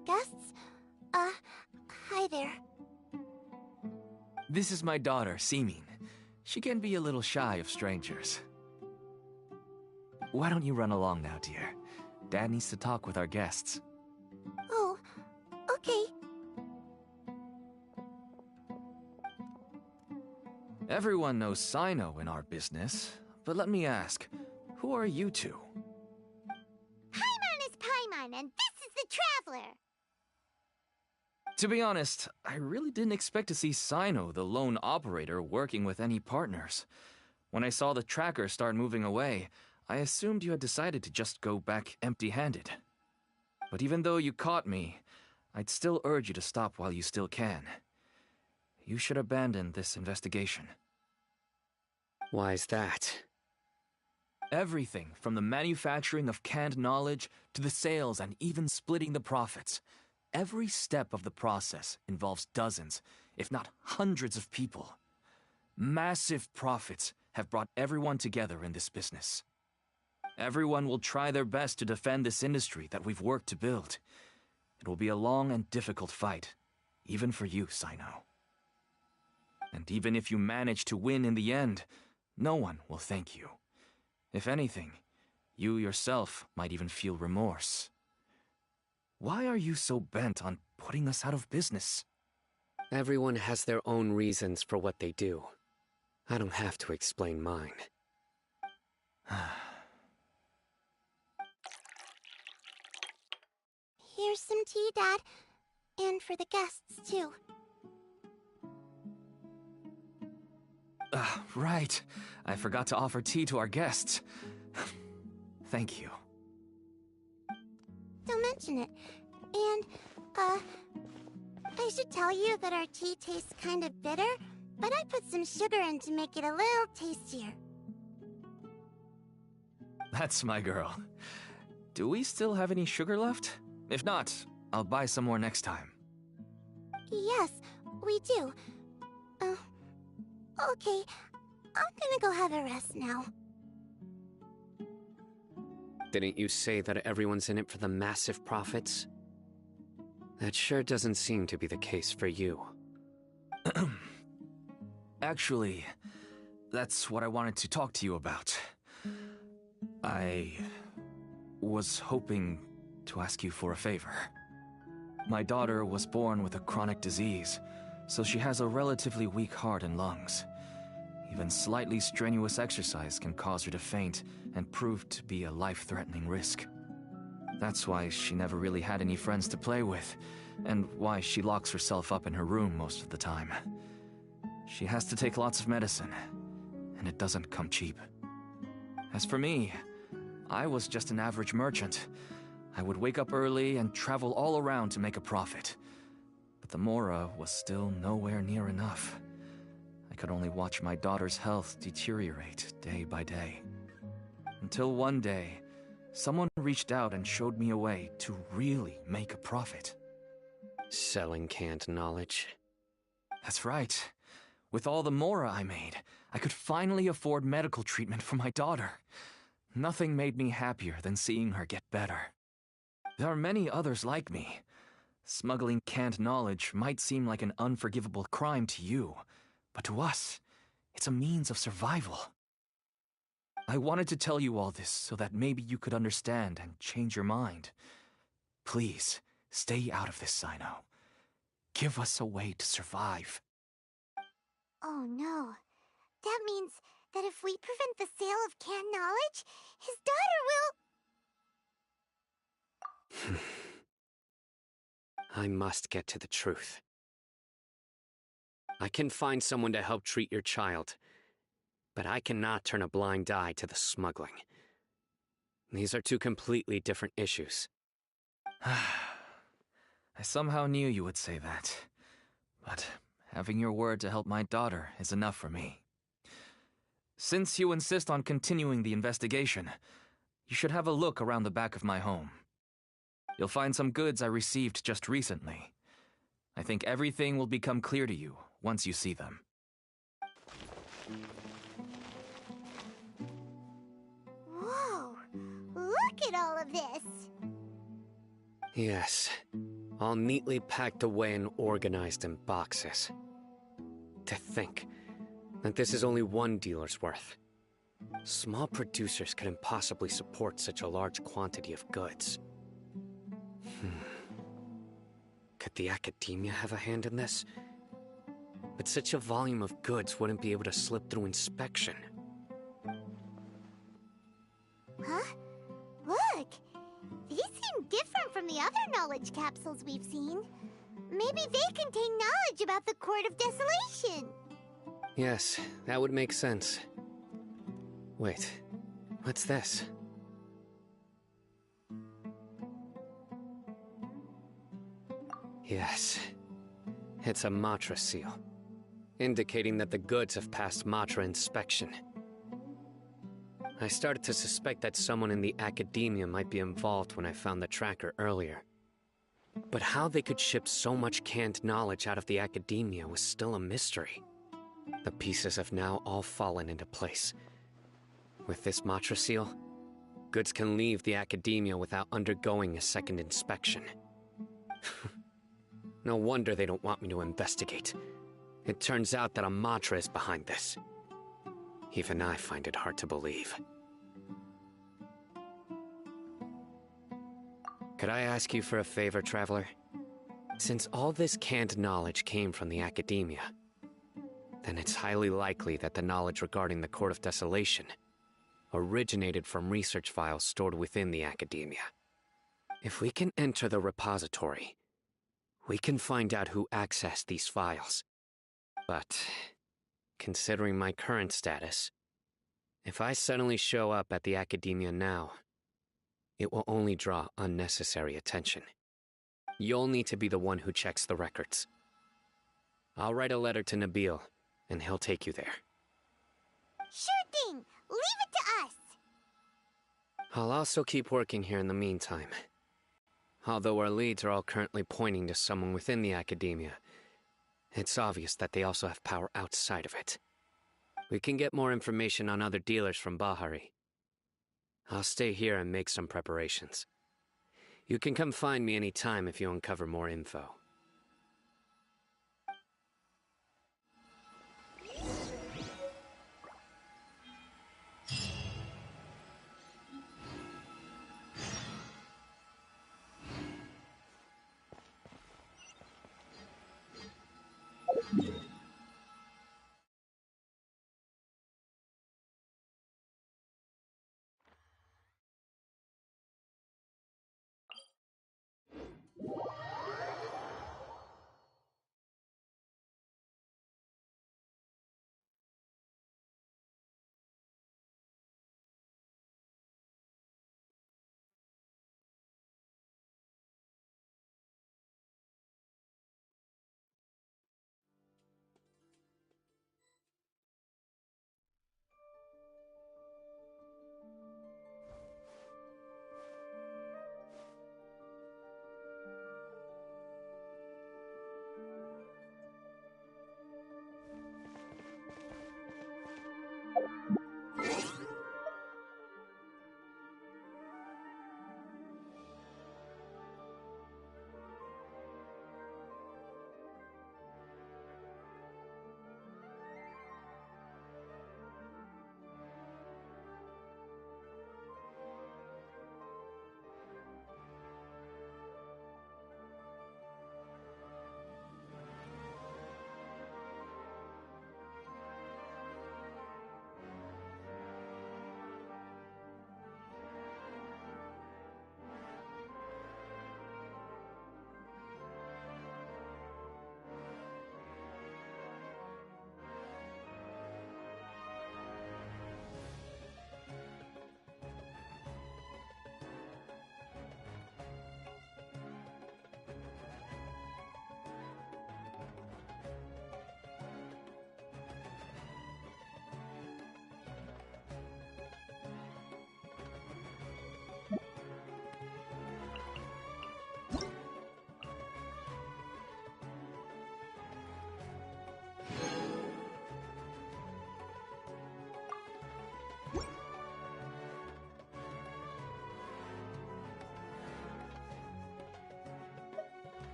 have guests? Hi there. This is my daughter, Simin. She can be a little shy of strangers. Why don't you run along now, dear? Dad needs to talk with our guests. Oh, okay. Everyone knows Cyno in our business, but let me ask, who are you two? Paimon is Paimon, and this is the Traveler. To be honest, I really didn't expect to see Cyno, the lone operator, working with any partners. When I saw the tracker start moving away, I assumed you had decided to just go back empty-handed. But even though you caught me, I'd still urge you to stop while you still can. You should abandon this investigation. Why is that? Everything from the manufacturing of canned knowledge to the sales and even splitting the profits. Every step of the process involves dozens, if not hundreds of people. Massive profits have brought everyone together in this business. Everyone will try their best to defend this industry that we've worked to build. It will be a long and difficult fight, even for you, Cyno. And even if you manage to win in the end, no one will thank you. If anything, you yourself might even feel remorse. Why are you so bent on putting us out of business? Everyone has their own reasons for what they do. I don't have to explain mine. Here's some tea, Dad. And for the guests, too. Right. I forgot to offer tea to our guests. Thank you. Don't mention it. And, I should tell you that our tea tastes kind of bitter, but I put some sugar in to make it a little tastier. That's my girl. Do we still have any sugar left? If not, I'll buy some more next time. Yes, we do. Okay. I'm gonna go have a rest now. Didn't you say that everyone's in it for the massive profits? That sure doesn't seem to be the case for you. Actually, that's what I wanted to talk to you about. I was hoping to ask you for a favor. My daughter was born with a chronic disease, so she has a relatively weak heart and lungs. Even slightly strenuous exercise can cause her to faint and prove to be a life-threatening risk. That's why she never really had any friends to play with, and why she locks herself up in her room most of the time. She has to take lots of medicine, and it doesn't come cheap. As for me, I was just an average merchant. I would wake up early and travel all around to make a profit. But the Mora was still nowhere near enough. I could only watch my daughter's health deteriorate day by day. Until one day, someone reached out and showed me a way to really make a profit. Selling canned knowledge. That's right. With all the Mora I made, I could finally afford medical treatment for my daughter. Nothing made me happier than seeing her get better. There are many others like me. Smuggling canned knowledge might seem like an unforgivable crime to you, but to us, it's a means of survival. I wanted to tell you all this so that maybe you could understand and change your mind. Please, stay out of this, Cyno. Give us a way to survive. Oh no. That means that if we prevent the sale of canned knowledge, his daughter will... I must get to the truth. I can find someone to help treat your child, but I cannot turn a blind eye to the smuggling. These are two completely different issues. I somehow knew you would say that, but having your word to help my daughter is enough for me. Since you insist on continuing the investigation, you should have a look around the back of my home. You'll find some goods I received just recently. I think everything will become clear to you once you see them. Whoa! Look at all of this! Yes. all neatly packed away and organized in boxes. To think that this is only one dealer's worth. Small producers couldn't possibly support such a large quantity of goods. Could the academia have a hand in this? But such a volume of goods wouldn't be able to slip through inspection. Huh? Look! These seem different from the other knowledge capsules we've seen. Maybe they contain knowledge about the Court of Desolation. Yes, that would make sense. Wait, what's this? Yes, it's a Matra seal, indicating that the goods have passed Matra inspection. I started to suspect that someone in the academia might be involved when I found the tracker earlier. But how they could ship so much canned knowledge out of the academia was still a mystery. The pieces have now all fallen into place. With this Matra seal, goods can leave the academia without undergoing a second inspection. No wonder they don't want me to investigate. It turns out that a Matra is behind this. Even I find it hard to believe. Could I ask you for a favor, Traveler? Since all this canned knowledge came from the academia, then it's highly likely that the knowledge regarding the Court of Desolation originated from research files stored within the academia. If we can enter the repository, we can find out who accessed these files. But, considering my current status, if I suddenly show up at the academia now, it will only draw unnecessary attention. You'll need to be the one who checks the records. I'll write a letter to Nabil, and he'll take you there. Sure thing! Leave it to us! I'll also keep working here in the meantime. Although our leads are all currently pointing to someone within the academia, it's obvious that they also have power outside of it. We can get more information on other dealers from Bahari. I'll stay here and make some preparations. You can come find me any time if you uncover more info.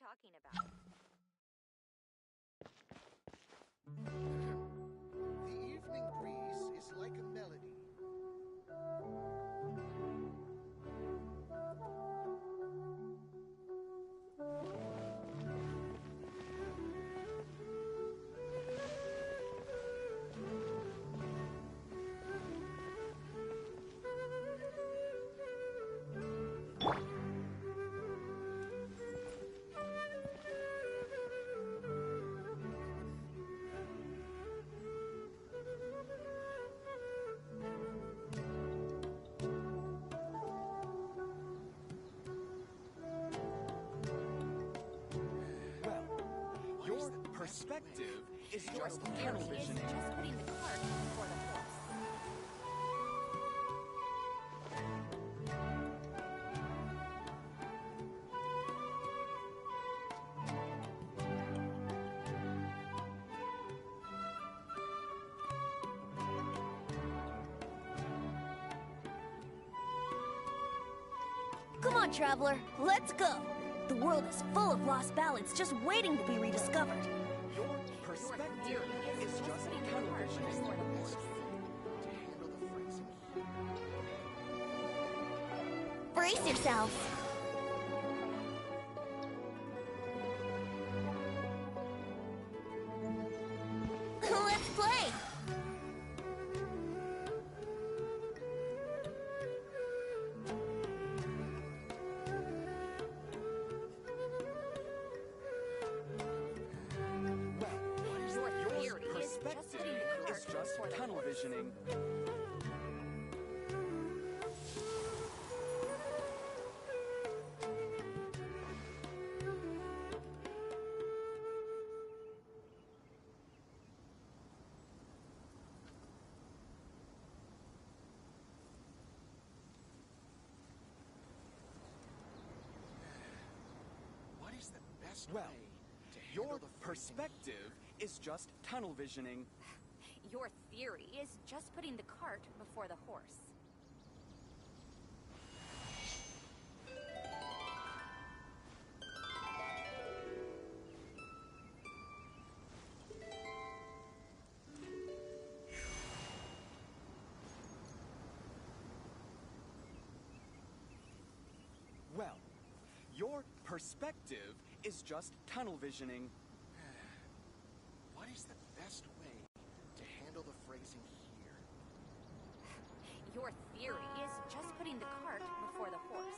talking about? The evening breeze is like a melody. Your perspective is just tunnel Is visioning. just putting the cart before the horse. Come on, traveler, let's go! The world is full of lost ballads just waiting to be rediscovered. Your perspective is just putting the tunnel cart visioning. before the horse. To handle the phrasing here. Brace yourselves! Let's play! Your perspective is just tunnel visioning. What is the best Well, way to handle your the phrasing here? perspective is just tunnel visioning. Your theory is just putting the cart before the horse. Well, your perspective is just tunnel visioning. What is the best way to handle the phrasing here? Your theory is just putting the cart before the horse.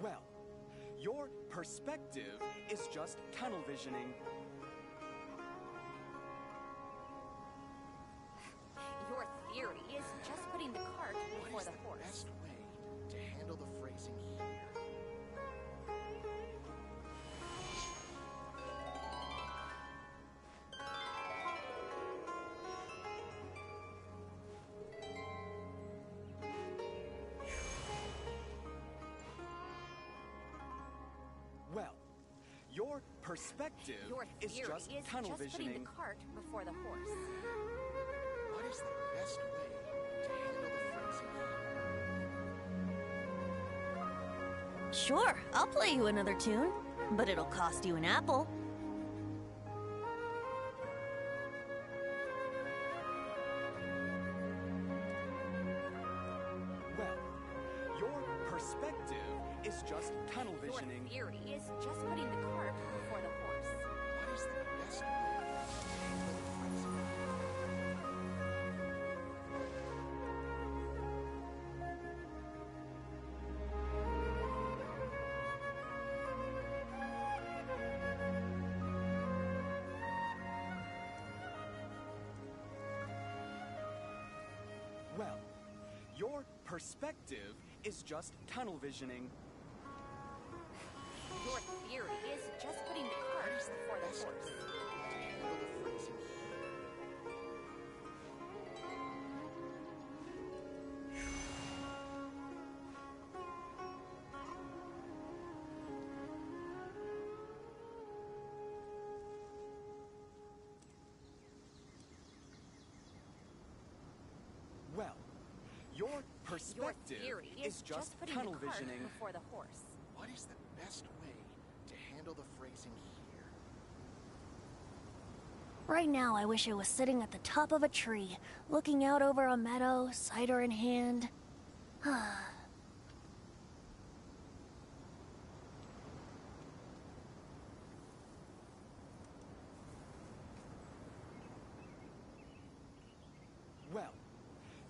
Well, your perspective is just tunnel visioning. Your theory is just putting the cart What before is the the horse. best way to handle the phrasing here? Well, your perspective Your is theory just is tunnel just putting visioning. the cart before the horse. What is the best way to handle the phrasing here? Sure, I'll play you another tune, but it'll cost you an apple. Well, your perspective is just tunnel Your visioning. theory is just putting the cart before the horse. What is the best way to handle the phrasing here? Well, your perspective is just tunnel visioning. Your theory is just putting the cart before the Best way horse. to handle the phrasing here. Your perspective theory is just putting tunnel the cart visioning. before the horse. What is the best way to handle the phrasing here? Right now, I wish I was sitting at the top of a tree, looking out over a meadow, cider in hand. Well,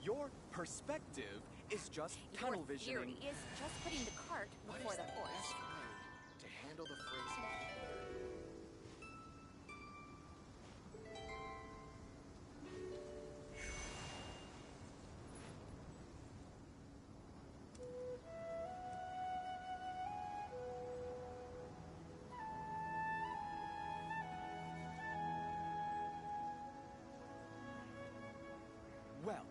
your perspective is just tunnel Your visioning. theory is just putting the cart What before is the the horse. best way to handle the phrasing here? Well,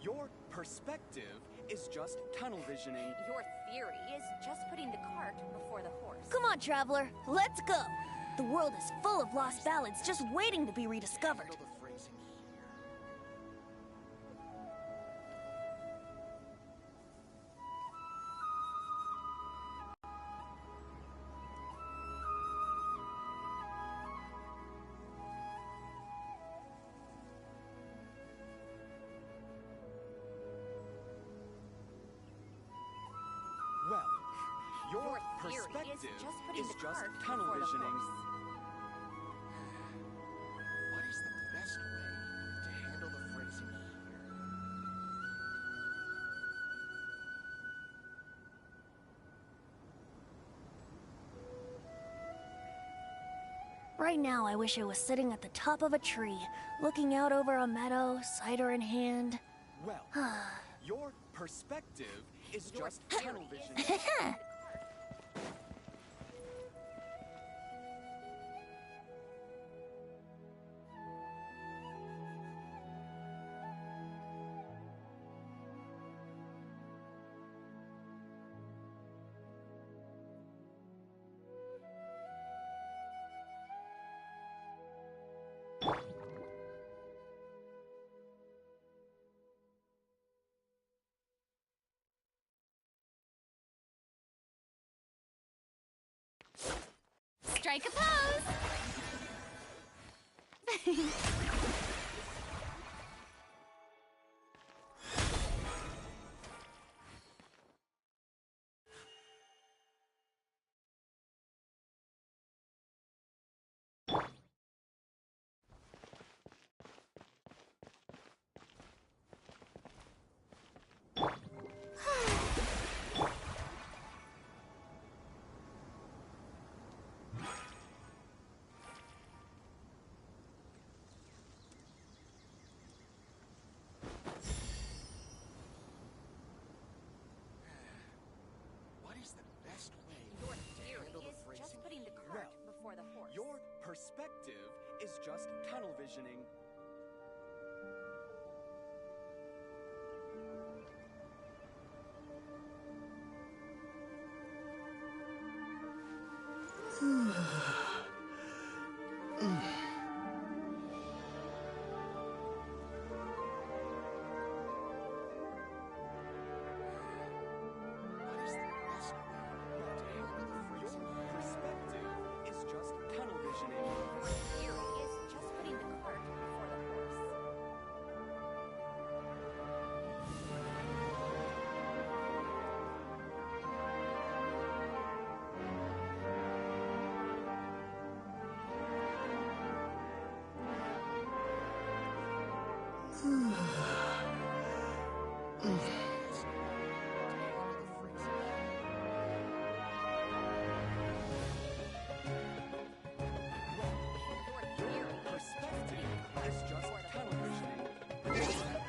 your perspective is just tunnel visioning. Your theory is just putting the cart before the horse. Come on, traveler, let's go! The world is full of lost ballads just waiting to be rediscovered. Handle the phrasing here. Well, your Your theory perspective is just putting the just cart tunnel before the visioning. horse. What is the best way to handle the phrasing here? Right now, I wish I was sitting at the top of a tree, looking out over a meadow, cider in hand. Well, your perspective is Your just theory tunnel is visioning. just putting the cart. Strike a pose! What is the best way Your to theory handle the is phrasing just putting the here? cart before the horse. Your perspective is just tunnel visioning. What is the best way to handle the phrasing Your here? perspective is just tunnel visioning. Your theory is just putting the cart before the horse. Your theory is just Perspective putting the cart is just before the tunnel horse. visioning.